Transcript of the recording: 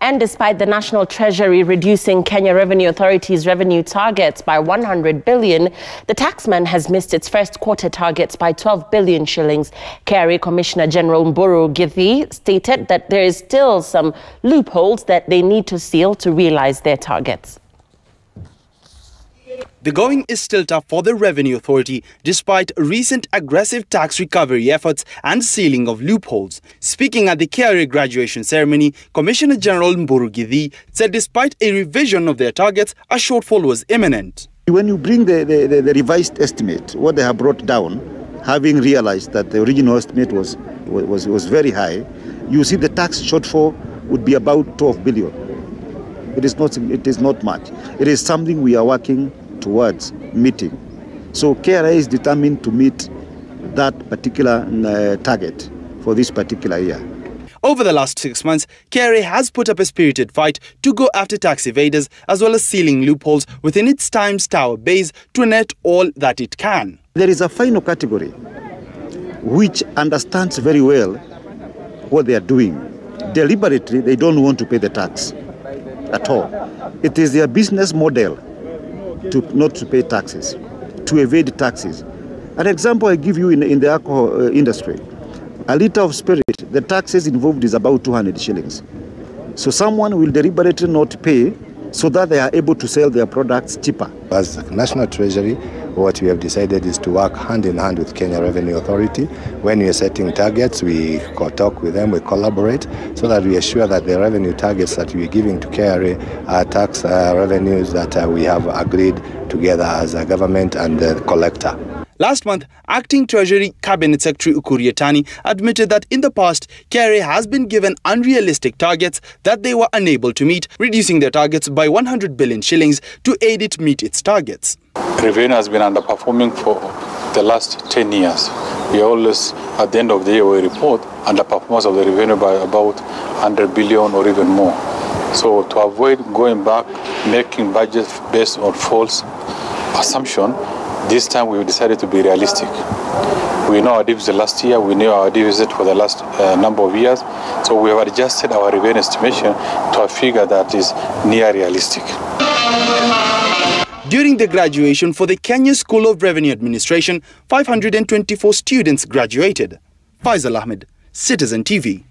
And despite the National Treasury reducing Kenya Revenue Authority's revenue targets by 100 billion, the taxman has missed its first quarter targets by 12 billion shillings. KRA Commissioner General Mburu Githii stated that there is still some loopholes that they need to seal to realize their targets. The going is still tough for the Revenue Authority despite recent aggressive tax recovery efforts and sealing of loopholes. Speaking at the KRA graduation ceremony, Commissioner General Mburu Githii said despite a revision of their targets, a shortfall was imminent. When you bring the revised estimate, what they have brought down, having realized that the original estimate was very high, you see the tax shortfall would be about 12 billion. It is not much. It is something we are working towards meeting. So KRA is determined to meet that particular target for this particular year. Over the last 6 months, KRA has put up a spirited fight to go after tax evaders as well as sealing loopholes within its Times Tower base to net all that it can. There is a final category which understands very well what they are doing. Deliberately, they don't want to pay the tax at all. It is their business model not to pay taxes, to evade taxes. An example I give you in the alcohol industry, a liter of spirit, the taxes involved is about 200 shillings. So someone will deliberately not pay so that they are able to sell their products cheaper. As the National Treasury, what we have decided is to work hand in hand with Kenya Revenue Authority. When we are setting targets, we talk with them, we collaborate, so that we assure that the revenue targets that we are giving to KRA are tax revenues that we have agreed together as a government and the collector. Last month, Acting Treasury Cabinet Secretary Ukur Yatani admitted that in the past, KRA has been given unrealistic targets that they were unable to meet, reducing their targets by 100 billion shillings to aid it meet its targets. Revenue has been underperforming for the last 10 years. We always, at the end of the year, we report underperformance of the revenue by about 100 billion or even more. So to avoid going back, making budgets based on false assumption, this time we decided to be realistic. We know our deficit last year, we knew our deficit for the last number of years, so we have adjusted our revenue estimation to a figure that is near realistic. During the graduation for the Kenya School of Revenue Administration, 524 students graduated. Faisal Ahmed, Citizen TV.